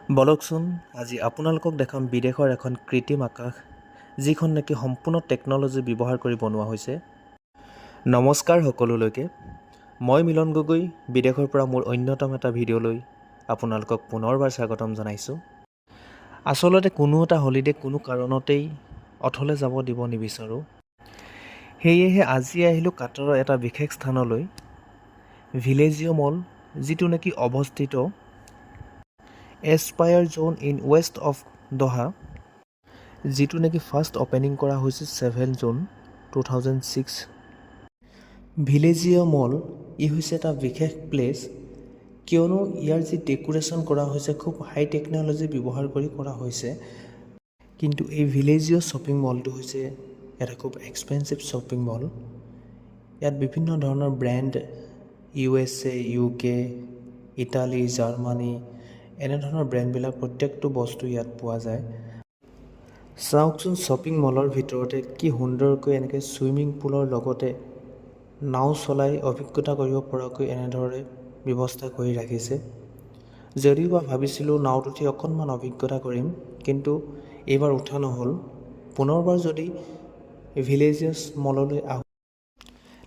বলকচোন আজি আপোনালোকক দেখাম বিদেশৰ এখন কৃত্ৰিম আকাশ যিখন নেকি সম্পূৰ্ণ টেকন'লজি ব্যৱহাৰ কৰি বনোৱা হৈছে। নমস্কাৰ সকলোলৈকে, মই মিলন গগৈ বিদেশৰ পৰা মোৰ অন্যতম এটা ভিডিঅ'লৈ আপোনালোকক পুনৰবাৰ স্বাগতম জনাইছোঁ। আচলতে কোনো এটা হলিডে কোনো কাৰণতেই অথলে যাব দিব নিবিচাৰোঁ। সেয়েহে আজি আহিলোঁ কাটাৰৰ এটা বিশেষ স্থানলৈ, ভিলেজিঅ' মল, যিটো নেকি অৱস্থিত aspire zone in waste of দোহা, যিটো নেকি ফাৰ্ষ্ট অপেনিং কৰা হৈছিল 7 জুন 2006। ভিলেজিঅ' মল ই হৈছে এটা বিশেষ প্লেচ, কিয়নো ইয়াৰ যি ডেকোৰেশ্যন কৰা হৈছে খুব হাই টেকন'লজি ব্যৱহাৰ কৰি কৰা হৈছে। কিন্তু এই ভিলেজিঅ' শ্বপিং মলটো হৈছে এটা খুব এক্সপেঞ্চিভ শ্বপিং মল। ইয়াত বিভিন্ন ধৰণৰ brand USA, UK, Italy, Germany এনেধৰণৰ ব্ৰেণ্ডবিলাক প্ৰত্যেকটো বস্তু ইয়াত পোৱা যায়। চাওকচোন শ্বপিং মলৰ ভিতৰতে কি সুন্দৰকৈ এনেকৈ ছুইমিং পুলৰ লগতে নাও চলাই অভিজ্ঞতা কৰিব পৰাকৈ এনেদৰে ব্যৱস্থা কৰি ৰাখিছে। যদিও বা ভাবিছিলোঁ নাওত উঠি অকণমান অভিজ্ঞতা কৰিম, কিন্তু এইবাৰ উঠা নহ'ল। পুনৰবাৰ যদি ভিলেজিয়াছ মললৈ আহোঁ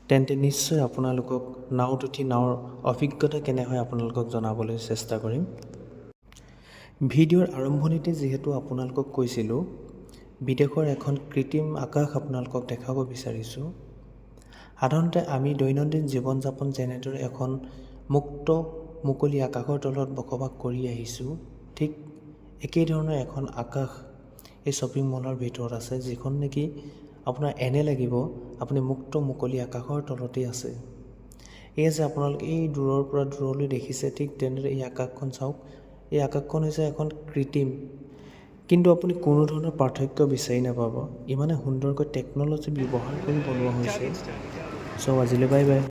তেন্তে নিশ্চয় আপোনালোকক নাওত উঠি নাৱৰ অভিজ্ঞতা কেনে হয় আপোনালোকক জনাবলৈ চেষ্টা কৰিম। ভিডিঅ'ৰ আৰম্ভণিতে যিহেতু আপোনালোকক কৈছিলোঁ বিদেশৰ এখন কৃত্ৰিম আকাশ আপোনালোকক দেখাব বিচাৰিছোঁ। সাধাৰণতে আমি দৈনন্দিন জীৱন যাপন যেনেদৰে এখন মুকলি আকাশৰ তলত বসবাস কৰি আহিছোঁ, ঠিক একেই ধৰণৰ এখন আকাশ এই শ্বপিং মলৰ ভিতৰত আছে, যিখন নেকি আপোনাৰ এনে লাগিব আপুনি মুকলি আকাশৰ তলতেই আছে। এয়া যে আপোনালোকে এই দূৰৰ পৰা দূৰলৈ দেখিছে, ঠিক তেনেদৰে এই আকাশখন চাওক। এই আকাশখন হৈছে এখন কৃত্ৰিম, কিন্তু আপুনি কোনো ধৰণৰ পাৰ্থক্য বিচাৰি নাপাব। ইমানে সুন্দৰকৈ টেকন'লজি ব্যৱহাৰ কৰি বনোৱা হৈছে। চ' আজিলৈ বাই বাই।